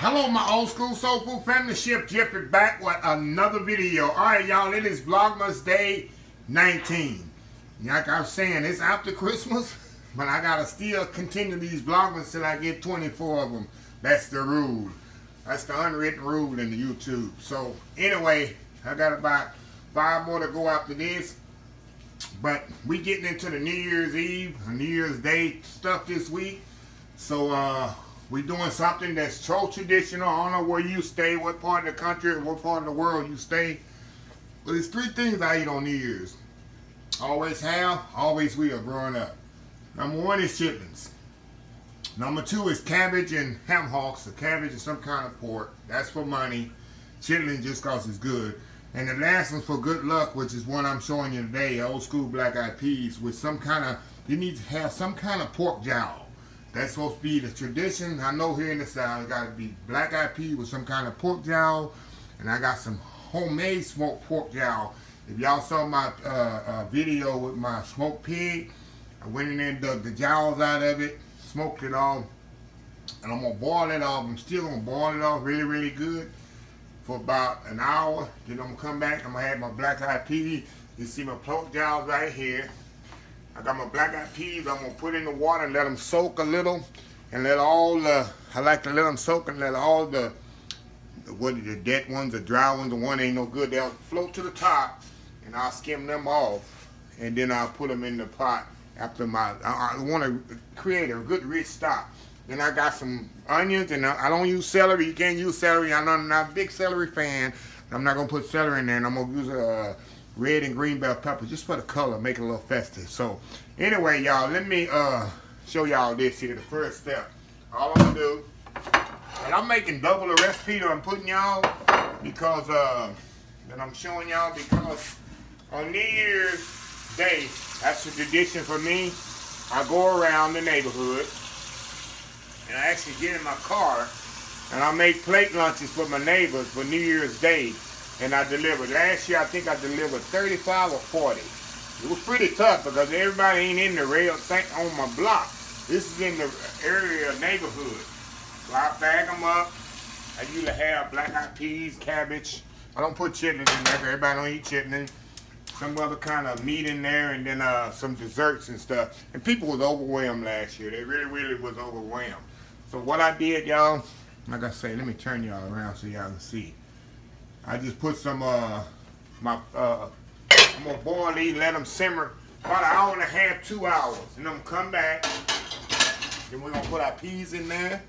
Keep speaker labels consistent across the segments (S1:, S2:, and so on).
S1: Hello, my old school soul food family. Chef Jeff is back with another video. All right, y'all, it is Vlogmas Day 19. Like I was saying, it's after Christmas, but I gotta still continue these Vlogmas till I get 24 of them. That's the rule. That's the unwritten rule in the YouTube. So anyway, I got about 5 more to go after this. But we getting into the New Year's Eve, New Year's Day stuff this week. So we doing something that's so traditional. I don't know where you stay, what part of the country, or what part of the world you stay. But there's 3 things I eat on New Year's. Always have, always will growing up. Number 1 is chitlins. Number 2 is cabbage and ham hocks. So cabbage and some kind of pork. That's for money. Chitlins just cause it's good. And the last one's for good luck, which is one I'm showing you today, old school black-eyed peas with some kind of, you need to have some kind of pork jowl. That's supposed to be the tradition. I know here in the South, it got to be black-eyed peas with some kind of pork jowl. And I got some homemade smoked pork jowl. If y'all saw my video with my smoked pig, I went in there and dug the jowls out of it, smoked it off, and I'm going to boil it off. I'm still going to boil it off really, really good for about an hour. Then I'm going to come back. I'm going to have my black-eyed peas. You see my pork jowls right here. I got my black-eyed peas. I'm going to put in the water and let them soak a little. And let all the, I like to let them soak and let all the dead ones, the dry ones, the one ain't no good, they'll float to the top. And I'll skim them off. And then I'll put them in the pot after I want to create a good rich stock. Then I got some onions, and I don't use celery. You can't use celery. I'm not a big celery fan. I'm not going to put celery in there, and I'm going to use red and green bell pepper just for the color, make it a little festive. So anyway, y'all, let me show y'all this here, the first step. All I'm going to do, and I'm making double the recipe that I'm putting y'all because, that I'm showing y'all because on New Year's Day, that's a tradition for me. I go around the neighborhood, and I actually get in my car, and I make plate lunches for my neighbors for New Year's Day, and I deliver. Last year, I think I delivered 35 or 40. It was pretty tough because everybody ain't in the rail on my block. This is in the area neighborhood. So I bag them up. I usually have black-eyed peas, cabbage. I don't put chitlins in there. Everybody don't eat chitlins. Some other kind of meat in there, and then some desserts and stuff. And people was overwhelmed last year. They really, really was overwhelmed. So what I did, y'all, like I say, let me turn y'all around so y'all can see. I just put some, I'm going to boil these, let them simmer about an hour and a half, 2 hours. And I'm going to come back. Then we're going to put our peas in there.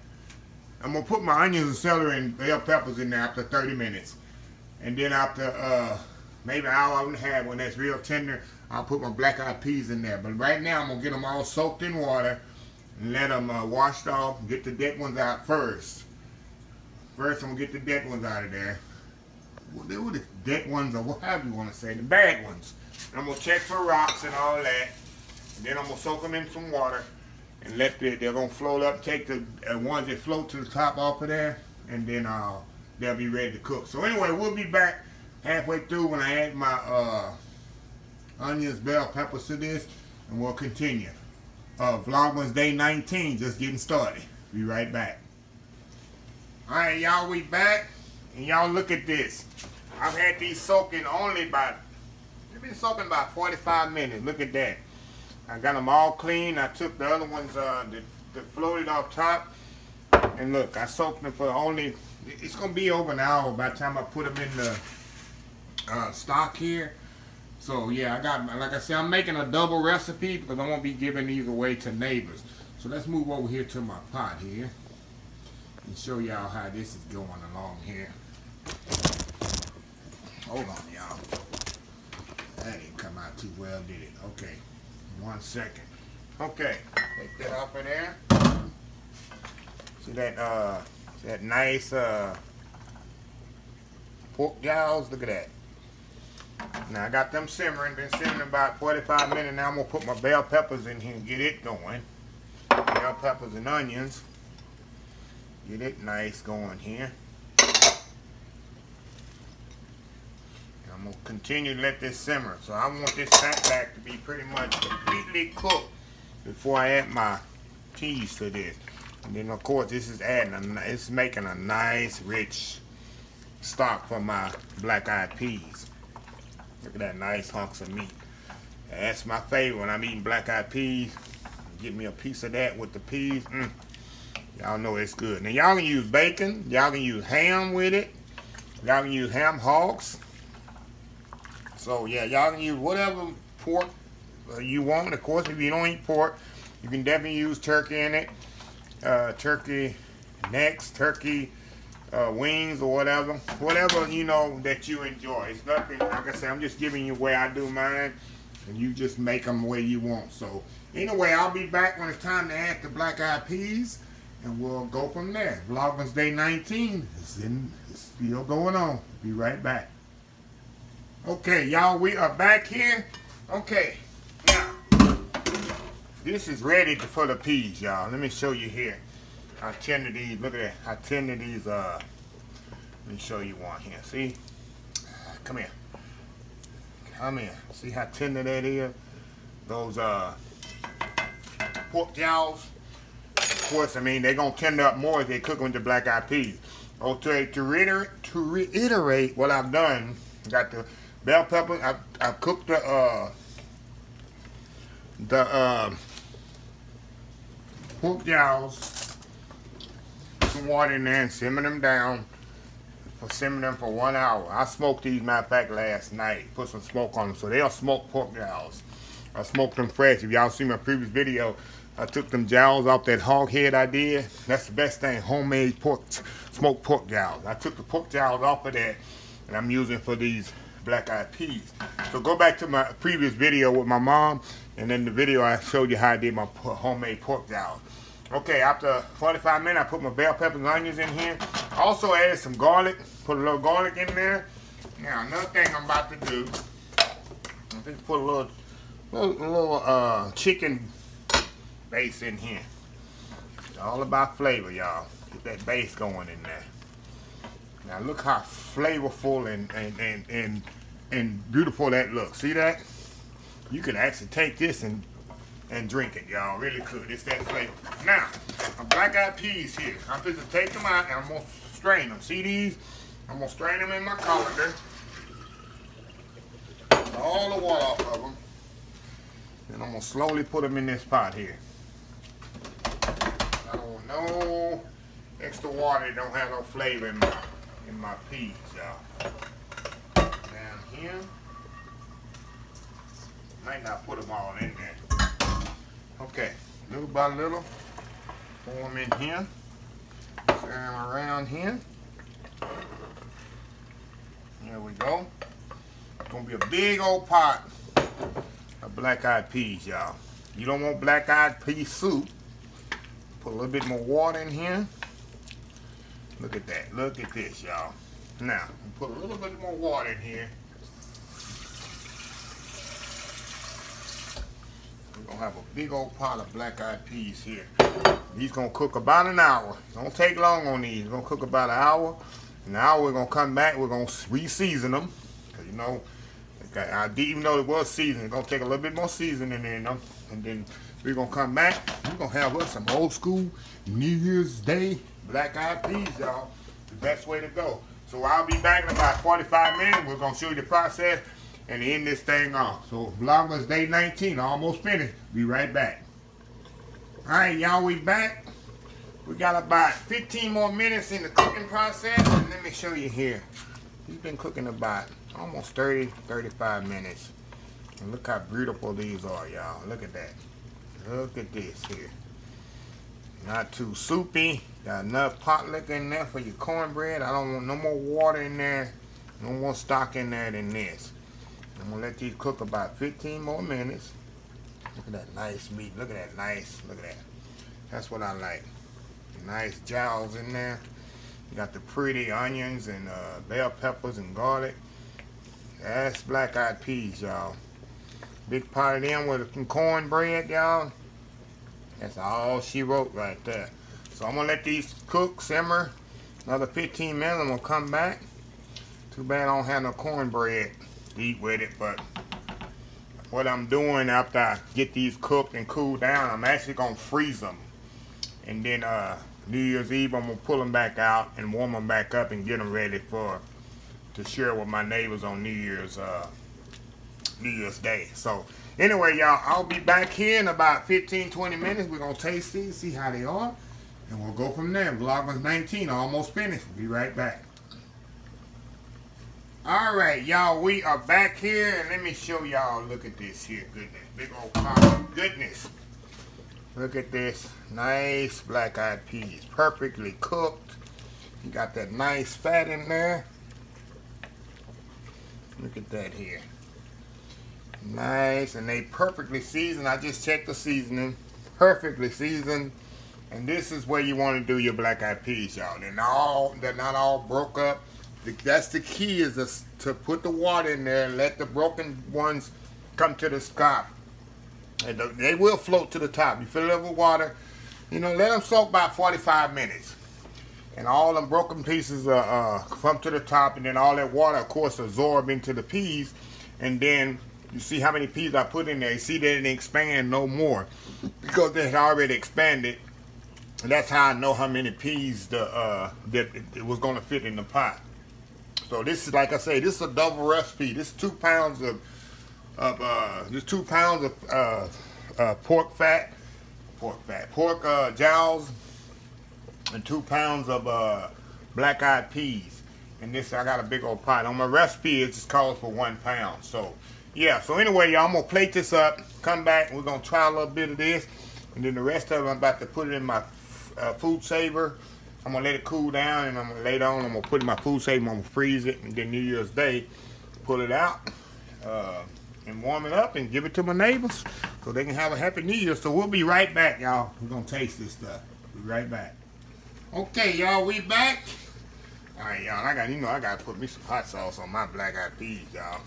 S1: I'm going to put my onions and celery and bell peppers in there after 30 minutes. And then after maybe an hour and a half, when that's real tender, I'll put my black-eyed peas in there. But right now, I'm going to get them all soaked in water and let them washed off and get the dead ones out first. First, I'm going to get the dead ones out of there. Well, they were the dead ones, or whatever you want to say, the bad ones. And I'm going to check for rocks and all that. And then I'm going to soak them in some water and they're going to float up, take the ones that float to the top off of there, and then they'll be ready to cook. So anyway, we'll be back halfway through when I add my onions, bell peppers to this, and we'll continue. Vlogmas Day 19, just getting started. Be right back. Alright, y'all, we back, and y'all look at this. I've had these soaking they've been soaking about 45 minutes. Look at that. I got them all clean. I took the other ones that floated off top, and look, I soaked them for it's going to be over an hour by the time I put them in the stock here. So yeah, like I said, I'm making a double recipe because I won't be giving these away to neighbors. So let's move over here to my pot here and show y'all how this is going along here. Hold on, y'all. That didn't come out too well, did it? Okay, 1 second. Okay, take that off of there. See that nice pork jowls? Look at that. Now I got them simmering, been simmering about 45 minutes. Now I'm going to put my bell peppers in here and get it going. Bell peppers and onions. Get it nice going here. And I'm going to continue to let this simmer. So I want this fatback to be pretty much completely cooked before I add my cheese to this. And then of course this is it's making a nice rich stock for my black-eyed peas. Look at that nice hunks of meat. That's my favorite when I'm eating black-eyed peas. Get me a piece of that with the peas. Y'all know it's good. Now y'all can use bacon. Y'all can use ham with it. Y'all can use ham hocks. So yeah, y'all can use whatever pork you want. Of course, if you don't eat pork, you can definitely use turkey in it. Turkey necks, turkey wings, or whatever. Whatever, you know, that you enjoy. It's nothing, like I said, I'm just giving you the way I do mine. And you just make them the way you want. So anyway, I'll be back when it's time to add the black-eyed peas. And we'll go from there. Vlogmas Day 19 is still going on. Be right back. Okay, y'all, we are back here. Okay, now, this is ready for the peas, y'all. Let me show you here how tender these, look at that, how tender these are. Let me show you one here, see? Come here. Come here. See how tender that is? Those pork jowls. Of course, I mean, they're going to tender up more if they cook with the black-eyed peas. Oh, to reiterate what I've done, got the bell pepper. I cooked the pork jowls, put some water in there and simmer them down. Simmer them for 1 hour. I smoked these, matter of fact, last night. Put some smoke on them, so they'll smoke pork jowls. I smoked them fresh. If y'all see my previous video, I took them jowls off that hog head I did. That's the best thing, homemade smoked pork jowls. I took the pork jowls off of that, and I'm using for these black-eyed peas. So go back to my previous video with my mom, and then the video I showed you how I did my homemade pork jowls. Okay, after 45 minutes, I put my bell peppers and onions in here. Also added some garlic. Put a little garlic in there. Now, another thing I'm about to do, I'm going to put a little chicken base in here. It's all about flavor, y'all. Get that base going in there. Now, look how flavorful and beautiful that looks. See that? You can actually take this and drink it, y'all. Really could. It's that flavor. Now, my black-eyed peas here. I'm going to take them out and I'm going to strain them. See these? I'm going to strain them in my colander. All the water off of them. And I'm going to slowly put them in this pot here. I don't want no extra water that don't have no flavor in my peas, y'all. Down here. Might not put them all in there. Okay, little by little, pour them in here, stir them around here. There we go. It's gonna be a big old pot of black-eyed peas, y'all. You don't want black-eyed pea soup. Put a little bit more water in here. Look at that. Look at this, y'all. Now, put a little bit more water in here. We're gonna have a big old pot of black-eyed peas here. These gonna cook about an hour. Don't take long on these. We're gonna cook about an hour. Now we're gonna come back. We're gonna re-season them. Cause you know, even though it was seasoned, it's gonna take a little bit more seasoning in them. And then we're gonna come back. We're gonna have us some old school New Year's Day black-eyed peas, y'all. The best way to go. So I'll be back in about 45 minutes. We're gonna show you the process and end this thing off. So Vlogmas Day 19, almost finished. Be right back. Alright, y'all, we back. We got about 15 more minutes in the cooking process. And let me show you here. We've been cooking about almost 30-35 minutes. And look how beautiful these are, y'all. Look at that. Look at this here. Not too soupy. Got enough pot liquor in there for your cornbread. I don't want no more water in there. No more stock in there than this. I'm going to let these cook about 15 more minutes. Look at that nice meat. Look at that nice. Look at that. That's what I like. Nice jowls in there. You got the pretty onions and bell peppers and garlic. That's black-eyed peas, y'all. Big pot of them with some cornbread, y'all. That's all she wrote right there. So I'm going to let these cook, simmer. Another 15 minutes. I'm going to come back. Too bad I don't have no cornbread to eat with it, but what I'm doing after I get these cooked and cooled down, I'm actually going to freeze them. And then New Year's Eve, I'm going to pull them back out and warm them back up and get them ready to share with my neighbors on New Year's Day. So anyway, y'all, I'll be back here in about 15-20 minutes. We're going to taste these, see how they are, and we'll go from there. Vlogmas 19, almost finished. We'll be right back. Alright, y'all, we are back here, and let me show y'all. Look at this here. Goodness. Big old pot of goodness. Look at this. Nice black-eyed peas. Perfectly cooked. You got that nice fat in there. Look at that here. Nice, and they perfectly seasoned. I just checked the seasoning. Perfectly seasoned. And this is where you want to do your black-eyed peas, y'all. They're not all broke up. That's the key, is to put the water in there and let the broken ones come to the top. And they will float to the top. You fill it up with water, you know, let them soak about 45 minutes. And all them broken pieces come to the top, and then all that water, of course, absorb into the peas. And then you see how many peas I put in there. You see they didn't expand no more because they had already expanded. And that's how I know how many peas that it was going to fit in the pot. So this is, like I say, this is a double recipe. This is 2 pounds of pork jowls, and 2 pounds of black-eyed peas. And this, I got a big old pot. On my recipe, it just calls for 1 pound. So yeah. So anyway, y'all, I'm gonna plate this up. Come back. We're gonna try a little bit of this, and then the rest of it, I'm about to put it in my food saver. I'm gonna let it cool down, and I'm gonna later on, I'm gonna put it in my food saver. I'm gonna freeze it, and then New Year's Day, pull it out and warm it up and give it to my neighbors so they can have a happy New Year. So we'll be right back, y'all. We're gonna taste this stuff. Be right back. Okay, y'all, we back. All right, y'all. I gotta put me some hot sauce on my black-eyed peas, y'all.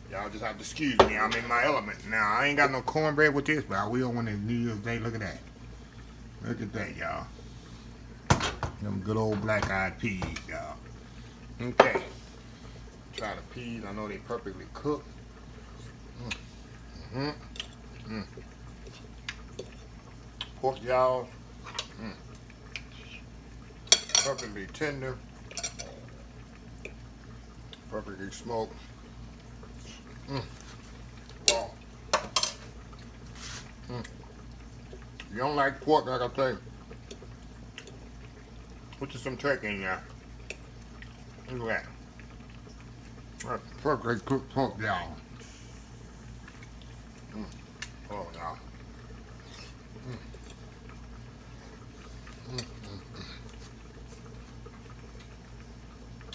S1: Y'all just have to excuse me. I'm in my element now. I ain't got no cornbread with this, but I will when it's New Year's Day. Look at that. Look at that, y'all. Them good old black-eyed peas, y'all. Okay. Try the peas. I know they perfectly cooked. Pork jowls. Perfectly tender. Perfectly smoked. Wow. If you don't like pork, like I say, put some turkey in there. Look at that. That's perfectly cooked pork jowl. Oh, y'all.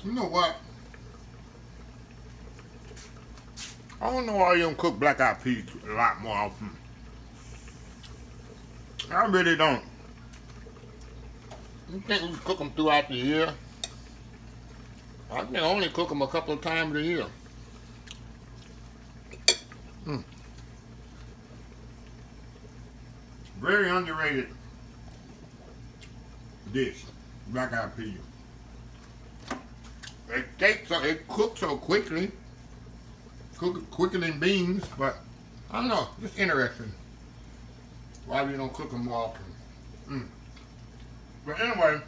S1: You know what? I don't know why you don't cook black-eyed peas a lot more often. I really don't. You think we cook them throughout the year? I think I only cook them a couple of times a year. Very underrated dish, black-eyed peas. It cooks so quickly. Cook it quicker than beans, but I don't know, just interesting. Why we don't cook them more often. But anyway,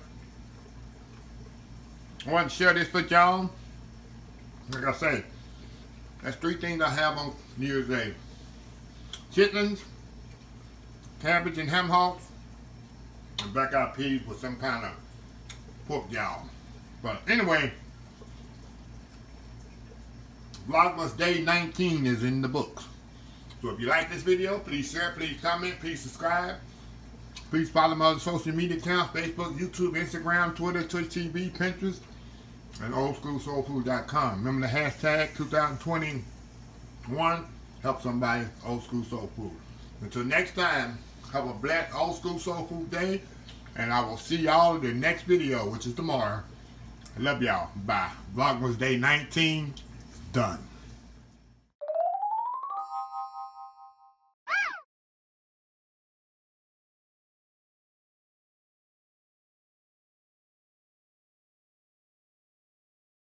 S1: I wanted to share this with y'all. Like I say, that's 3 things I have on New Year's Day. Chitlins, cabbage and ham hocks, and black-eyed peas with some kind of pork jowl. But anyway, Vlogmas Day 19 is in the books. So if you like this video, please share, please comment, please subscribe. Please follow my other social media accounts: Facebook, YouTube, Instagram, Twitter, Twitch TV, Pinterest, and oldschoolsoulfood.com. Remember the hashtag 2021, help somebody, Old School Soul Food. Until next time, have a blessed Old School Soul Food day, and I will see y'all in the next video, which is tomorrow. I love y'all. Bye. Vlogmas Day 19 done.